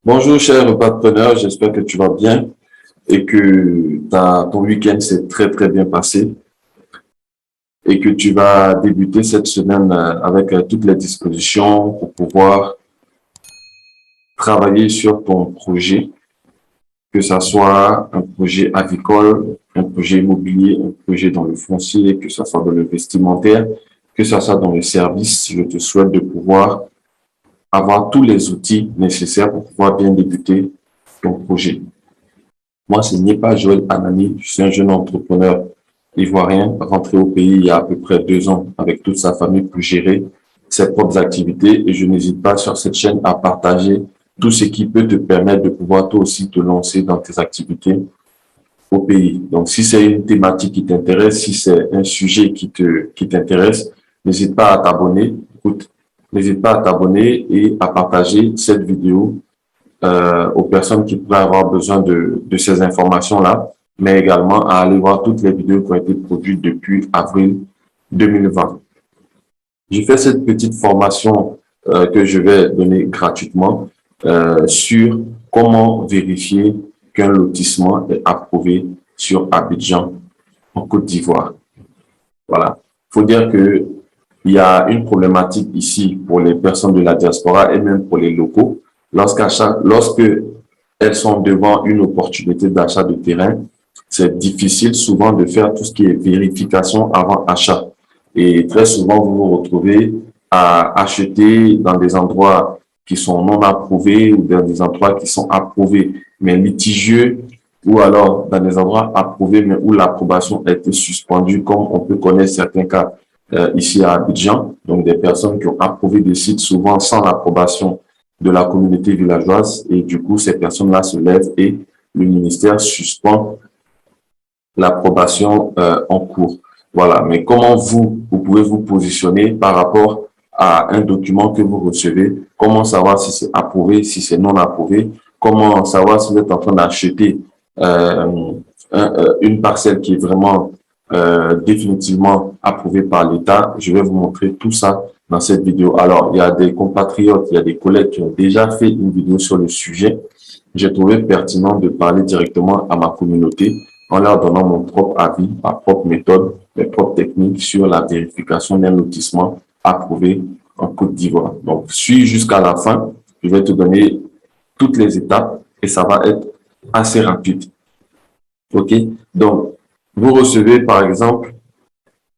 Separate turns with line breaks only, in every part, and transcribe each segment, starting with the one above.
Bonjour cher partenaire, j'espère que tu vas bien et que ton week-end s'est très très bien passé et que tu vas débuter cette semaine avec toutes les dispositions pour pouvoir travailler sur ton projet, que ce soit un projet avicole, un projet immobilier, un projet dans le foncier, que ce soit dans le vestimentaire, que ce soit dans le service. Je te souhaite de pouvoir avoir tous les outils nécessaires pour pouvoir bien débuter ton projet. Moi, ce n'est pas Joël Anani, je suis un jeune entrepreneur ivoirien rentré au pays il y a à peu près 2 ans avec toute sa famille pour gérer ses propres activités et je n'hésite pas sur cette chaîne à partager tout ce qui peut te permettre de pouvoir toi aussi te lancer dans tes activités au pays. Donc, si c'est une thématique qui t'intéresse, si c'est un sujet qui t'intéresse, n'hésite pas à t'abonner. Écoute, n'hésite pas à t'abonner et à partager cette vidéo aux personnes qui pourraient avoir besoin de ces informations-là, mais également à aller voir toutes les vidéos qui ont été produites depuis avril 2020. J'ai fait cette petite formation que je vais donner gratuitement sur comment vérifier qu'un lotissement est approuvé sur Abidjan, en Côte d'Ivoire. Voilà. Il faut dire que il y a une problématique ici pour les personnes de la diaspora et même pour les locaux. Lorsque elles sont devant une opportunité d'achat de terrain, c'est difficile souvent de faire tout ce qui est vérification avant achat. Et très souvent, vous vous retrouvez à acheter dans des endroits qui sont non approuvés ou dans des endroits qui sont approuvés, mais litigieux, ou alors dans des endroits approuvés, mais où l'approbation a été suspendue, comme on peut connaître certains cas ici à Abidjan. Donc, des personnes qui ont approuvé des sites souvent sans l'approbation de la communauté villageoise et du coup, ces personnes-là se lèvent et le ministère suspend l'approbation en cours. Voilà. Mais comment vous pouvez vous positionner par rapport à un document que vous recevez? Comment savoir si c'est approuvé, si c'est non approuvé? Comment savoir si vous êtes en train d'acheter une parcelle qui est vraiment définitivement approuvée par l'État? Je vais vous montrer tout ça dans cette vidéo. Alors, il y a des compatriotes, il y a des collègues qui ont déjà fait une vidéo sur le sujet. J'ai trouvé pertinent de parler directement à ma communauté en leur donnant mon propre avis, ma propre méthode, mes propres techniques sur la vérification d'un lotissement approuvé en Côte d'Ivoire. Donc, suis jusqu'à la fin. Je vais te donner toutes les étapes et ça va être assez rapide. OK? Donc, vous recevez par exemple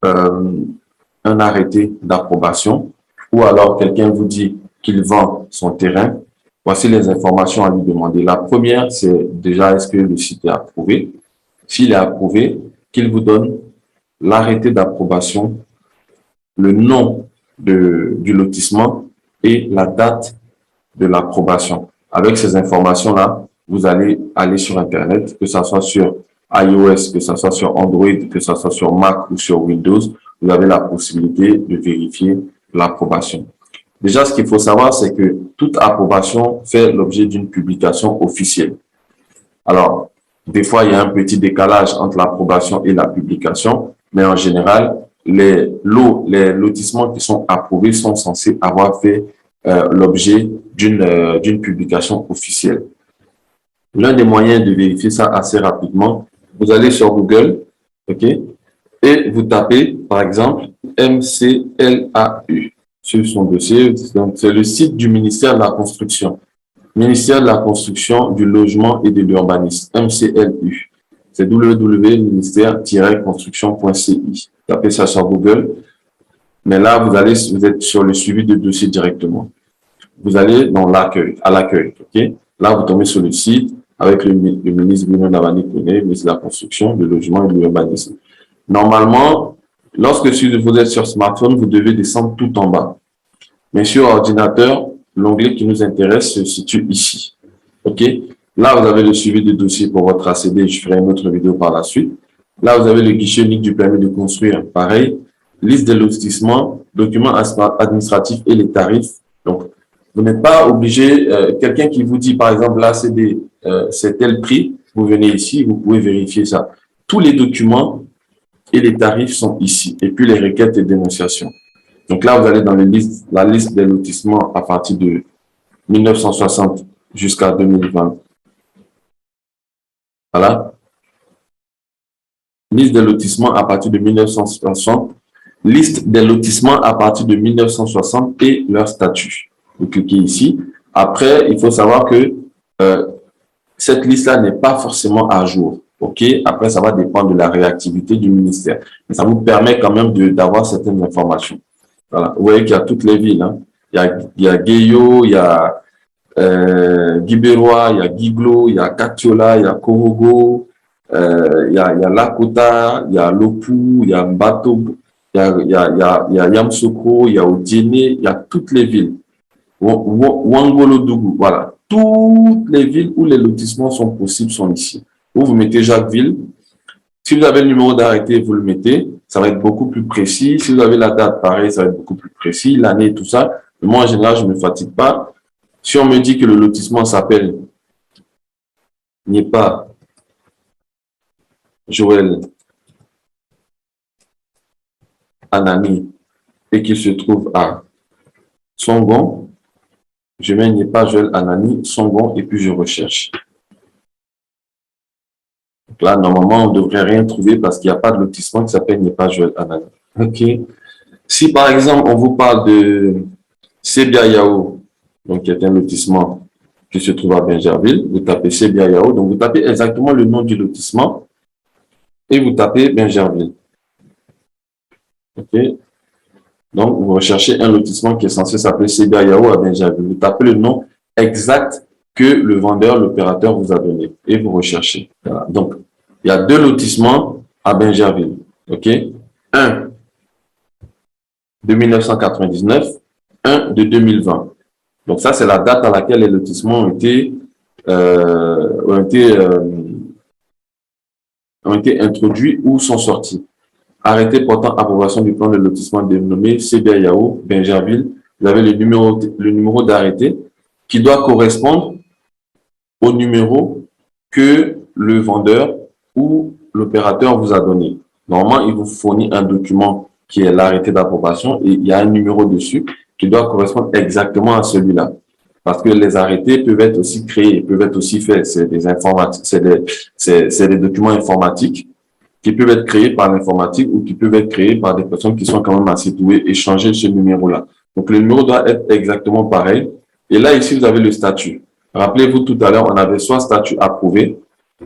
un arrêté d'approbation ou alors quelqu'un vous dit qu'il vend son terrain. Voici les informations à lui demander. La première, c'est déjà est-ce que le site est approuvé? S'il est approuvé, qu'il vous donne l'arrêté d'approbation, le nom du lotissement et la date de l'approbation. Avec ces informations-là, vous allez aller sur Internet, que ce soit sur iOS, que ce soit sur Android, que ce soit sur Mac ou sur Windows, vous avez la possibilité de vérifier l'approbation. Déjà, ce qu'il faut savoir, c'est que toute approbation fait l'objet d'une publication officielle. Alors, des fois, il y a un petit décalage entre l'approbation et la publication, mais en général, les lotissements qui sont approuvés sont censés avoir fait l'objet d'une publication officielle. L'un des moyens de vérifier ça assez rapidement, vous allez sur Google, OK, et vous tapez, par exemple, MCLAU sur son dossier. C'est le site du ministère de la Construction. Ministère de la Construction, du Logement et de l'Urbanisme, MCLU. C'est www.ministère-construction.ci. Tapez ça sur Google. Mais là, vous êtes sur le suivi de dossier directement. Vous allez dans à l'accueil, OK? Là, vous tombez sur le site avec le ministre Bruno Navani, ministre de la Construction, du Logement et de l'Urbanisme. Normalement, lorsque vous êtes sur smartphone, vous devez descendre tout en bas. Mais sur ordinateur, l'onglet qui nous intéresse se situe ici. OK? Là, vous avez le suivi de dossier pour votre ACD. Je ferai une autre vidéo par la suite. Là, vous avez le guichet unique du permis de construire. Pareil. Liste des lotissements, documents administratifs et les tarifs. Donc, vous n'êtes pas obligé, quelqu'un qui vous dit, par exemple, là, c'est tel prix, vous venez ici, vous pouvez vérifier ça. Tous les documents et les tarifs sont ici. Et puis, les requêtes et dénonciations. Donc là, vous allez dans la liste des lotissements à partir de 1960 jusqu'à 2020. Voilà. Liste des lotissements à partir de 1960. Liste des lotissements à partir de 1960 et leur statut. Vous cliquez ici. Après, il faut savoir que cette liste-là n'est pas forcément à jour. OK? Après, ça va dépendre de la réactivité du ministère. Mais ça vous permet quand même d'avoir certaines informations. Voilà. Vous voyez qu'il y a toutes les villes. Hein. Il y a Gueyo, il y a Guibérois, il y a Guiglo, il y a Katiola, il y a Korogo, il y a Lakota, il y a Lopou, il y a Mbato, il y a Yamsoko, il y a Odiene, il y a toutes les villes. Wangolo-Dougou, voilà. Toutes les villes où les lotissements sont possibles sont ici. Vous mettez Jacquesville. Si vous avez le numéro d'arrêté, vous le mettez. Ça va être beaucoup plus précis. Si vous avez la date, pareil, ça va être beaucoup plus précis. L'année, tout ça. Mais moi, en général, je ne me fatigue pas. Si on me dit que le lotissement s'appelle Niepa Joël Anani et qu'il se trouve à Songon, je mets Niepa Joël Anani, Songon et puis je recherche. Donc là, normalement, on ne devrait rien trouver parce qu'il n'y a pas de lotissement qui s'appelle Niepa Joël Anani. OK. Si par exemple, on vous parle de Sebia Yao, donc qui est un lotissement qui se trouve à Bingerville, vous tapez Sebia Yao, donc vous tapez exactement le nom du lotissement et vous tapez Bingerville. OK. Donc, vous recherchez un lotissement qui est censé s'appeler Sebia Yao à Bingerville. Vous tapez le nom exact que le vendeur, l'opérateur vous a donné et vous recherchez. Voilà. Donc, il y a 2 lotissements à Bingerville. OK. Un de 1999, un de 2020. Donc, ça, c'est la date à laquelle les lotissements ont été introduits ou sont sortis. Arrêté portant approbation du plan de lotissement dénommé Sebia Yao, Bingerville. Vous avez le numéro d'arrêté qui doit correspondre au numéro que le vendeur ou l'opérateur vous a donné. Normalement, il vous fournit un document qui est l'arrêté d'approbation et il y a un numéro dessus qui doit correspondre exactement à celui-là. Parce que les arrêtés peuvent être aussi créés, peuvent être aussi faits. C'est des documents informatiques qui peuvent être créés par l'informatique ou qui peuvent être créés par des personnes qui sont quand même assez douées et changer ce numéro-là. Donc, le numéro doit être exactement pareil. Et là, ici, vous avez le statut. Rappelez-vous, tout à l'heure, on avait soit statut approuvé,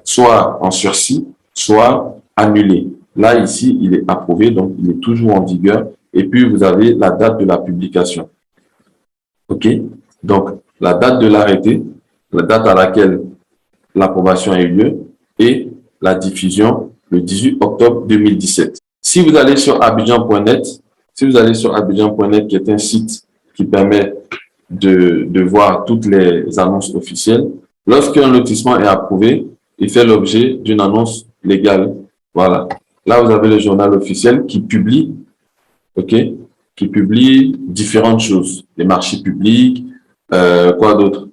soit en sursis, soit annulé. Là, ici, il est approuvé, donc il est toujours en vigueur. Et puis, vous avez la date de la publication. OK? Donc, la date de l'arrêté, la date à laquelle l'approbation a eu lieu et la diffusion le 18 octobre 2017. Si vous allez sur abidjan.net, qui est un site qui permet de voir toutes les annonces officielles, lorsqu'un lotissement est approuvé, il fait l'objet d'une annonce légale. Voilà. Là, vous avez le journal officiel qui publie, OK, qui publie différentes choses. Les marchés publics, quoi d'autre?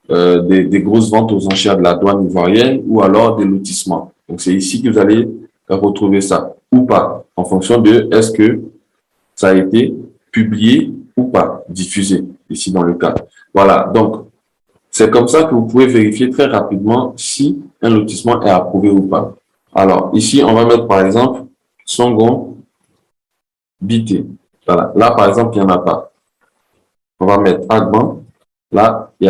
Des grosses ventes aux enchères de la douane ivoirienne ou alors des lotissements. Donc, c'est ici que vous allez retrouver ça ou pas, en fonction de est-ce que ça a été publié ou pas, diffusé, ici dans le cas. Voilà, donc, c'est comme ça que vous pouvez vérifier très rapidement si un lotissement est approuvé ou pas. Alors, ici, on va mettre par exemple Songon Bité. Voilà, là, par exemple, il n'y en a pas. On va mettre Agban. Là, il y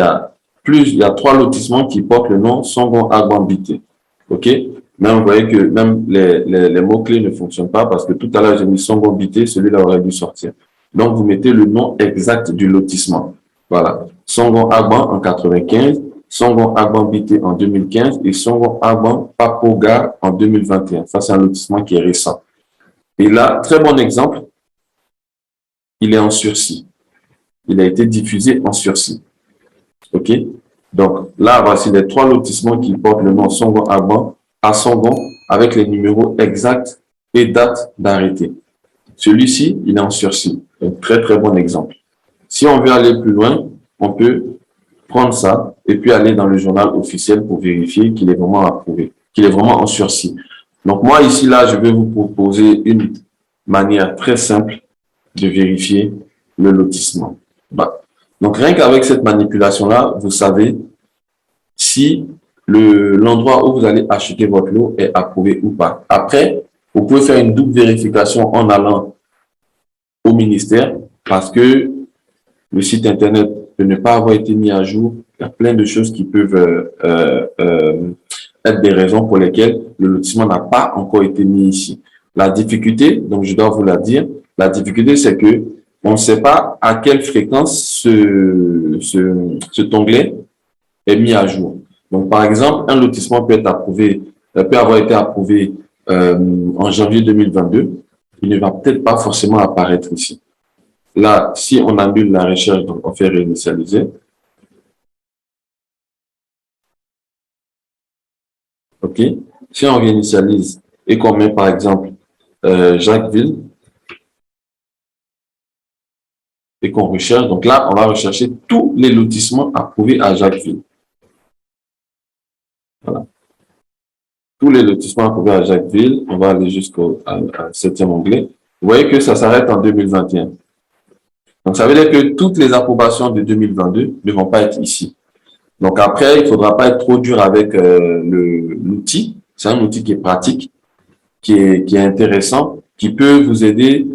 a 3 lotissements qui portent le nom Songon Agban Bité. OK? Mais vous voyez que même les mots-clés ne fonctionnent pas parce que tout à l'heure, j'ai mis Songon Bité, celui-là aurait dû sortir. Donc, vous mettez le nom exact du lotissement. Voilà. Songon Agban en 95, Songon Agban Bité en 2015 et Songon Agban Papoga en 2021. Ça, c'est un lotissement qui est récent. Et là, très bon exemple, il est en sursis. Il a été diffusé en sursis. OK? Donc, là, voici les 3 lotissements qui portent le nom Songon Agban à Songon avec les numéros exacts et date d'arrêté. Celui-ci, il est en sursis. Un très, très bon exemple. Si on veut aller plus loin, on peut prendre ça et puis aller dans le journal officiel pour vérifier qu'il est vraiment approuvé, qu'il est vraiment en sursis. Donc, moi, ici, là, je vais vous proposer une manière très simple de vérifier le lotissement. Bah. Donc, rien qu'avec cette manipulation-là, vous savez si l'endroit où vous allez acheter votre lot est approuvé ou pas. Après, vous pouvez faire une double vérification en allant au ministère parce que le site internet peut ne pas avoir été mis à jour. Il y a plein de choses qui peuvent être des raisons pour lesquelles le lotissement n'a pas encore été mis ici. La difficulté, donc je dois vous la dire, la difficulté c'est que on ne sait pas à quelle fréquence cet onglet est mis à jour. Donc par exemple, un lotissement peut être approuvé, peut avoir été approuvé en janvier 2022. Il ne va peut-être pas forcément apparaître ici. Là, si on annule la recherche, donc on fait réinitialiser. OK. Si on réinitialise et qu'on met par exemple Jacquesville et qu'on recherche, donc là, on va rechercher tous les lotissements approuvés à Jacquesville. Voilà. Tous les lotissements approuvés à Jacquesville, on va aller jusqu'au 7e onglet. Vous voyez que ça s'arrête en 2021. Donc, ça veut dire que toutes les approbations de 2022 ne vont pas être ici. Donc, après, il ne faudra pas être trop dur avec l'outil. C'est un outil qui est pratique, qui est intéressant, qui peut vous aider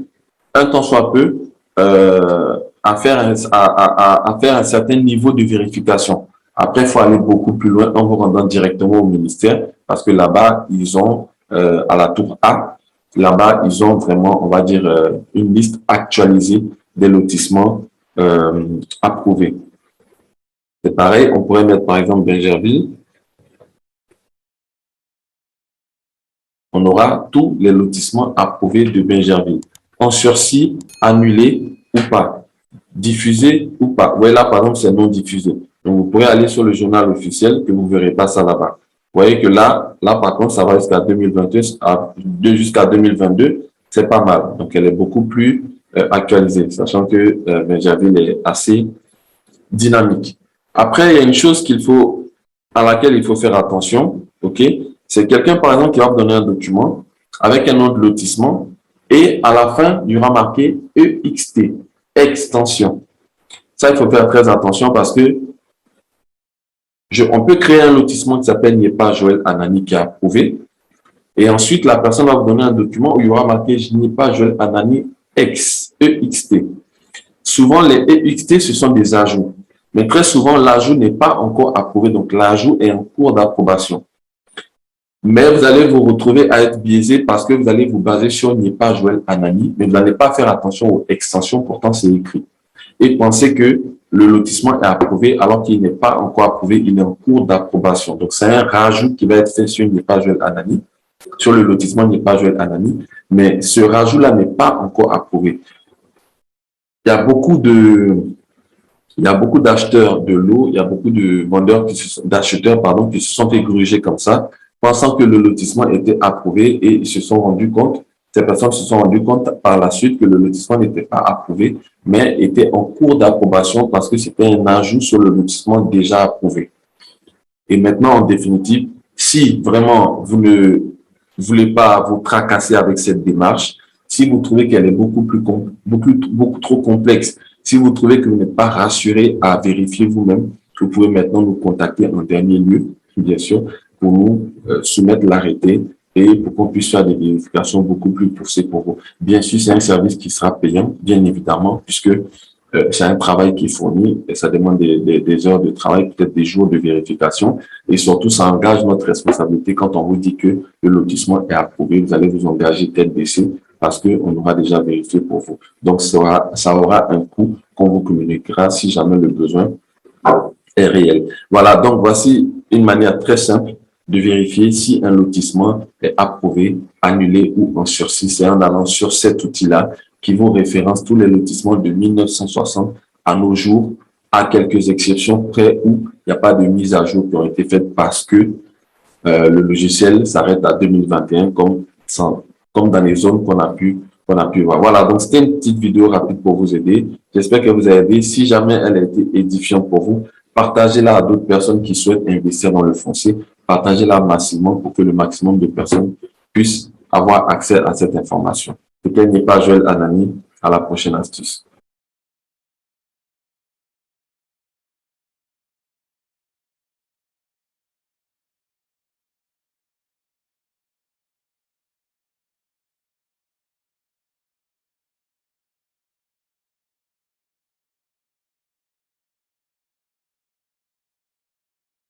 un tant soit peu à faire un certain niveau de vérification. Après, il faut aller beaucoup plus loin en vous rendant directement au ministère parce que là-bas, ils ont, à la tour A, là-bas, ils ont vraiment, on va dire, une liste actualisée des lotissements approuvés. C'est pareil, on pourrait mettre par exemple Bingerville. On aura tous les lotissements approuvés de Bingerville. En sursis, annulé ou pas, diffusé ou pas. Vous voyez là, par exemple, c'est non diffusé. Donc, vous pourrez aller sur le journal officiel que vous ne verrez pas ça là-bas. Vous voyez que là, par contre, ça va jusqu'à 2022, jusqu'à 2022, c'est pas mal. Donc, elle est beaucoup plus actualisée, sachant que Bingerville est assez dynamique. Après, il y a une chose à laquelle il faut faire attention, ok? C'est quelqu'un, par exemple, qui va vous donner un document avec un nom de lotissement et à la fin, il y aura marqué EXT, extension. Ça, il faut faire très attention parce que on peut créer un lotissement qui s'appelle Niepa Joël Anani qui est approuvé. Et ensuite, la personne va vous donner un document où il y aura marqué Niepa Joël Anani EXT. Souvent, les EXT, ce sont des ajouts. Mais très souvent, l'ajout n'est pas encore approuvé. Donc, l'ajout est en cours d'approbation. Mais vous allez vous retrouver à être biaisé parce que vous allez vous baser sur Niepa Joël Anani, mais vous n'allez pas faire attention aux extensions, pourtant c'est écrit. Et pensez que le lotissement est approuvé alors qu'il n'est pas encore approuvé, il est en cours d'approbation. Donc, c'est un rajout qui va être fait sur Niepa Joël Anani, sur le lotissement Niepa Joël Anani, mais ce rajout-là n'est pas encore approuvé. Il y a beaucoup d'acheteurs de lots, il y a beaucoup de vendeurs, d'acheteurs, pardon, qui se sont fait gruger comme ça, pensant que le lotissement était approuvé et ils se sont rendus compte, ces personnes se sont rendues compte par la suite que le lotissement n'était pas approuvé, mais était en cours d'approbation parce que c'était un ajout sur le lotissement déjà approuvé. Et maintenant, en définitive, si vraiment vous ne voulez pas vous tracasser avec cette démarche, si vous trouvez qu'elle est beaucoup trop complexe, si vous trouvez que vous n'êtes pas rassuré à vérifier vous-même, vous pouvez maintenant nous contacter en dernier lieu, bien sûr, pour nous soumettre l'arrêté et pour qu'on puisse faire des vérifications beaucoup plus poussées pour vous. Bien sûr, c'est un service qui sera payant, bien évidemment, puisque c'est un travail qui est fourni et ça demande des heures de travail, peut-être des jours de vérification. Et surtout, ça engage notre responsabilité quand on vous dit que le lotissement est approuvé. Vous allez vous engager tête baissée parce qu'on aura déjà vérifié pour vous. Donc, ça aura un coût qu'on vous communiquera si jamais le besoin est réel. Voilà, donc voici une manière très simple de vérifier si un lotissement est approuvé, annulé ou en sursis. C'est en allant sur cet outil-là qui vous référence tous les lotissements de 1960 à nos jours, à quelques exceptions près où il n'y a pas de mise à jour qui ont été faites parce que le logiciel s'arrête à 2021 comme dans les zones qu'on a pu voir. Voilà, donc c'était une petite vidéo rapide pour vous aider. J'espère que vous avez aidé. Si jamais elle a été édifiante pour vous, partagez-la à d'autres personnes qui souhaitent investir dans le foncier. Partagez-la massivement pour que le maximum de personnes puissent avoir accès à cette information. C'était Niepa Joël Anani. À la prochaine astuce.